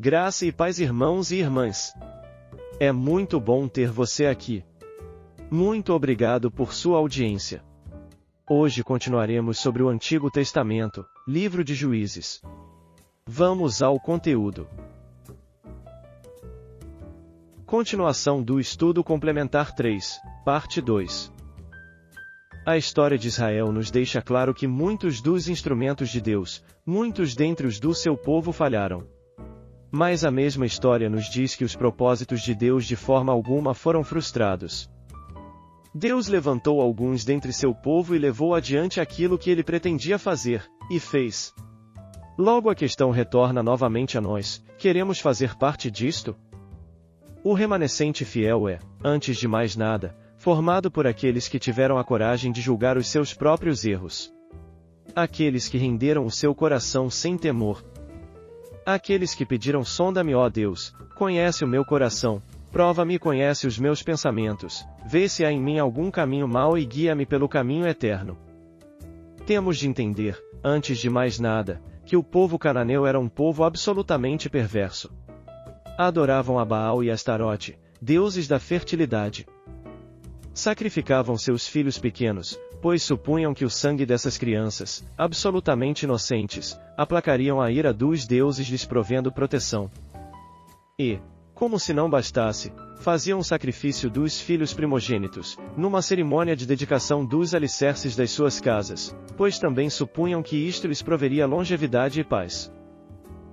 Graça e paz, irmãos e irmãs. É muito bom ter você aqui. Muito obrigado por sua audiência. Hoje continuaremos sobre o Antigo Testamento, livro de Juízes. Vamos ao conteúdo. Continuação do estudo complementar 3, parte 2. A história de Israel nos deixa claro que muitos dos instrumentos de Deus, muitos dentre os do seu povo falharam. Mas a mesma história nos diz que os propósitos de Deus de forma alguma foram frustrados. Deus levantou alguns dentre seu povo e levou adiante aquilo que ele pretendia fazer, e fez. Logo a questão retorna novamente a nós: queremos fazer parte disto? O remanescente fiel é, antes de mais nada, formado por aqueles que tiveram a coragem de julgar os seus próprios erros. Aqueles que renderam o seu coração sem temor. Aqueles que pediram: sonda-me, ó Deus, conhece o meu coração, prova-me e conhece os meus pensamentos, vê se há em mim algum caminho mau e guia-me pelo caminho eterno. Temos de entender, antes de mais nada, que o povo cananeu era um povo absolutamente perverso. Adoravam a Baal e Astarote, deuses da fertilidade. Sacrificavam seus filhos pequenos, pois supunham que o sangue dessas crianças, absolutamente inocentes, aplacariam a ira dos deuses lhes provendo proteção. E, como se não bastasse, faziam o sacrifício dos filhos primogênitos, numa cerimônia de dedicação dos alicerces das suas casas, pois também supunham que isto lhes proveria longevidade e paz.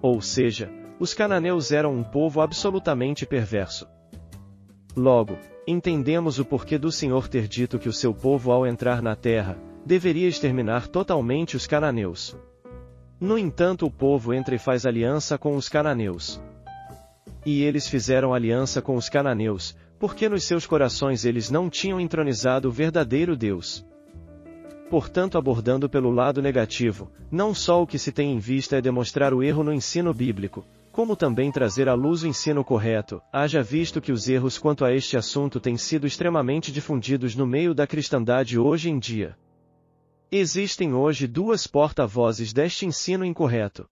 Ou seja, os cananeus eram um povo absolutamente perverso. Logo, entendemos o porquê do Senhor ter dito que o seu povo, ao entrar na terra, deveria exterminar totalmente os cananeus. No entanto, o povo entra e faz aliança com os cananeus. E eles fizeram aliança com os cananeus, porque nos seus corações eles não tinham entronizado o verdadeiro Deus. Portanto, abordando pelo lado negativo, não só o que se tem em vista é demonstrar o erro no ensino bíblico, como também trazer à luz o ensino correto, haja visto que os erros quanto a este assunto têm sido extremamente difundidos no meio da cristandade hoje em dia. Existem hoje duas porta-vozes deste ensino incorreto.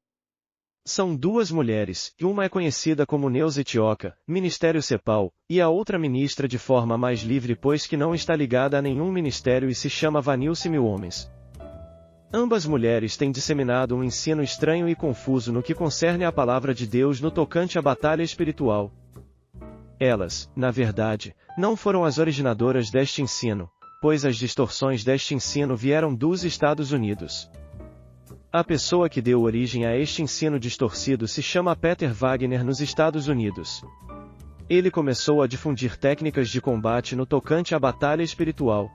São duas mulheres, e uma é conhecida como Neuza Etioca, Ministério Cepal, e a outra ministra de forma mais livre pois que não está ligada a nenhum ministério e se chama Vanilce Mil Homens. Ambas mulheres têm disseminado um ensino estranho e confuso no que concerne à palavra de Deus no tocante à batalha espiritual. Elas, na verdade, não foram as originadoras deste ensino, pois as distorções deste ensino vieram dos Estados Unidos. A pessoa que deu origem a este ensino distorcido se chama Peter Wagner nos Estados Unidos. Ele começou a difundir técnicas de combate no tocante à batalha espiritual.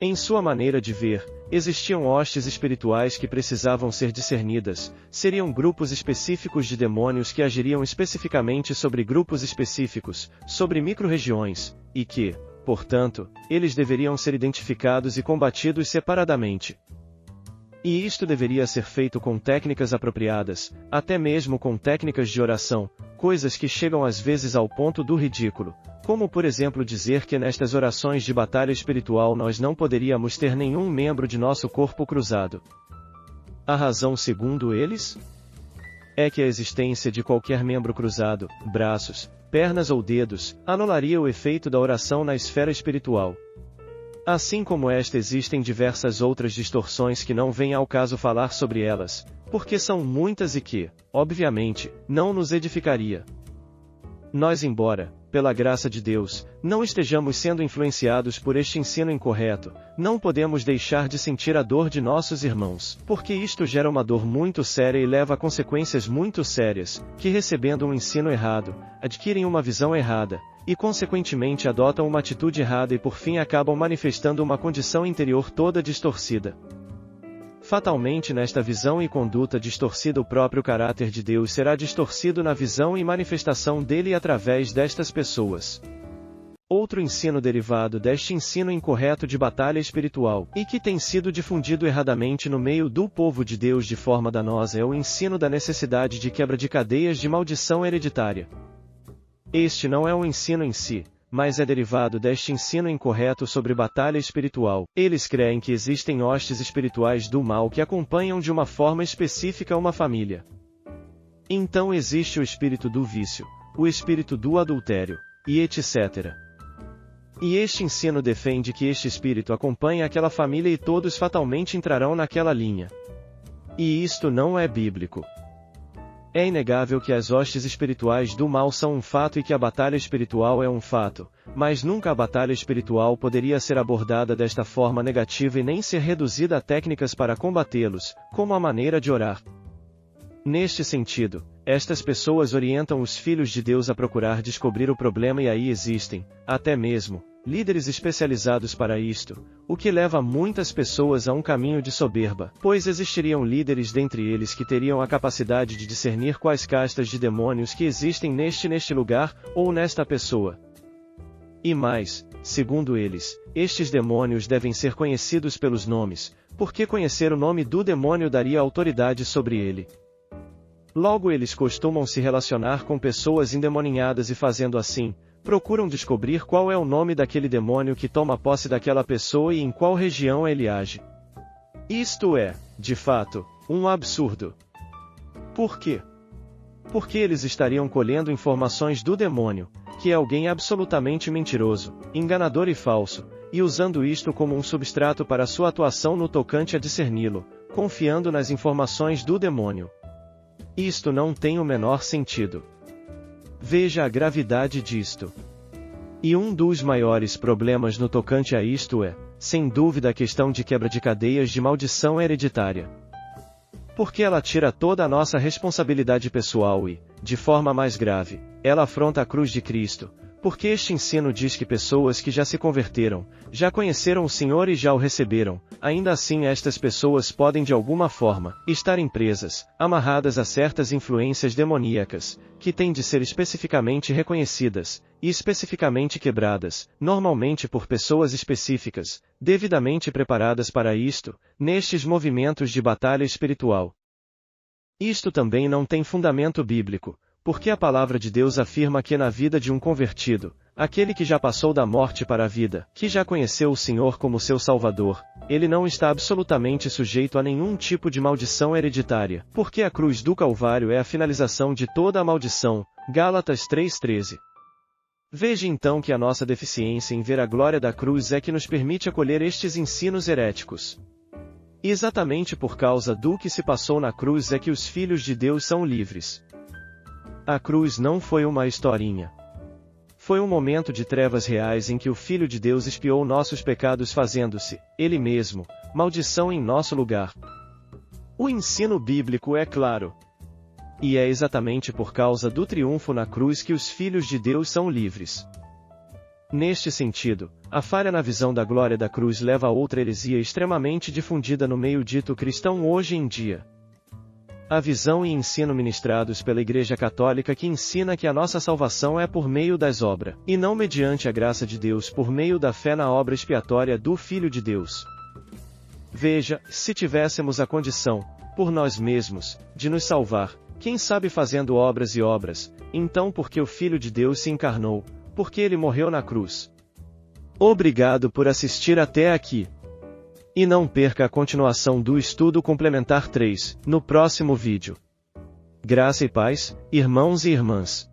Em sua maneira de ver, existiam hostes espirituais que precisavam ser discernidas, seriam grupos específicos de demônios que agiriam especificamente sobre grupos específicos, sobre micro-regiões, e que, portanto, eles deveriam ser identificados e combatidos separadamente. E isto deveria ser feito com técnicas apropriadas, até mesmo com técnicas de oração, coisas que chegam às vezes ao ponto do ridículo, como por exemplo dizer que nestas orações de batalha espiritual nós não poderíamos ter nenhum membro de nosso corpo cruzado. A razão, segundo eles, é que a existência de qualquer membro cruzado, braços, pernas ou dedos, anularia o efeito da oração na esfera espiritual. Assim como esta, existem diversas outras distorções que não vem ao caso falar sobre elas, porque são muitas e que, obviamente, não nos edificaria. Nós, embora, pela graça de Deus, não estejamos sendo influenciados por este ensino incorreto, não podemos deixar de sentir a dor de nossos irmãos, porque isto gera uma dor muito séria e leva a consequências muito sérias, que recebendo um ensino errado, adquirem uma visão errada, e consequentemente adotam uma atitude errada e por fim acabam manifestando uma condição interior toda distorcida. Fatalmente nesta visão e conduta distorcida o próprio caráter de Deus será distorcido na visão e manifestação dele através destas pessoas. Outro ensino derivado deste ensino incorreto de batalha espiritual, e que tem sido difundido erradamente no meio do povo de Deus de forma danosa, é o ensino da necessidade de quebra de cadeias de maldição hereditária. Este não é um ensino em si, mas é derivado deste ensino incorreto sobre batalha espiritual. Eles creem que existem hostes espirituais do mal que acompanham de uma forma específica uma família. Então existe o espírito do vício, o espírito do adultério, e etc. E este ensino defende que este espírito acompanha aquela família e todos fatalmente entrarão naquela linha. E isto não é bíblico. É inegável que as hostes espirituais do mal são um fato e que a batalha espiritual é um fato, mas nunca a batalha espiritual poderia ser abordada desta forma negativa e nem ser reduzida a técnicas para combatê-los, como a maneira de orar. Neste sentido, estas pessoas orientam os filhos de Deus a procurar descobrir o problema e aí existem, até mesmo, líderes especializados para isto, o que leva muitas pessoas a um caminho de soberba, pois existiriam líderes dentre eles que teriam a capacidade de discernir quais castas de demônios que existem neste lugar, ou nesta pessoa. E mais, segundo eles, estes demônios devem ser conhecidos pelos nomes, porque conhecer o nome do demônio daria autoridade sobre ele. Logo eles costumam se relacionar com pessoas endemoninhadas e fazendo assim, procuram descobrir qual é o nome daquele demônio que toma posse daquela pessoa e em qual região ele age. Isto é, de fato, um absurdo. Por quê? Porque eles estariam colhendo informações do demônio, que é alguém absolutamente mentiroso, enganador e falso, e usando isto como um substrato para sua atuação no tocante a discerni-lo, confiando nas informações do demônio. Isto não tem o menor sentido. Veja a gravidade disto. E um dos maiores problemas no tocante a isto é, sem dúvida, a questão de quebra de cadeias de maldição hereditária. Porque ela tira toda a nossa responsabilidade pessoal e, de forma mais grave, ela afronta a cruz de Cristo, porque este ensino diz que pessoas que já se converteram, já conheceram o Senhor e já o receberam, ainda assim estas pessoas podem de alguma forma, estarem presas, amarradas a certas influências demoníacas, que têm de ser especificamente reconhecidas, e especificamente quebradas, normalmente por pessoas específicas, devidamente preparadas para isto, nestes movimentos de batalha espiritual. Isto também não tem fundamento bíblico, porque a palavra de Deus afirma que na vida de um convertido, aquele que já passou da morte para a vida, que já conheceu o Senhor como seu Salvador, ele não está absolutamente sujeito a nenhum tipo de maldição hereditária, porque a cruz do Calvário é a finalização de toda a maldição. Gálatas 3:13. Veja então que a nossa deficiência em ver a glória da cruz é que nos permite acolher estes ensinos heréticos. E exatamente por causa do que se passou na cruz é que os filhos de Deus são livres. A cruz não foi uma historinha. Foi um momento de trevas reais em que o Filho de Deus expiou nossos pecados fazendo-se, Ele mesmo, maldição em nosso lugar. O ensino bíblico é claro. E é exatamente por causa do triunfo na cruz que os filhos de Deus são livres. Neste sentido, a falha na visão da glória da cruz leva a outra heresia extremamente difundida no meio dito cristão hoje em dia. A visão e ensino ministrados pela Igreja Católica que ensina que a nossa salvação é por meio das obras, e não mediante a graça de Deus por meio da fé na obra expiatória do Filho de Deus. Veja, se tivéssemos a condição, por nós mesmos, de nos salvar, quem sabe fazendo obras e obras, então porque o Filho de Deus se encarnou, porque ele morreu na cruz. Obrigado por assistir até aqui. E não perca a continuação do estudo complementar 3, no próximo vídeo. Graça e paz, irmãos e irmãs.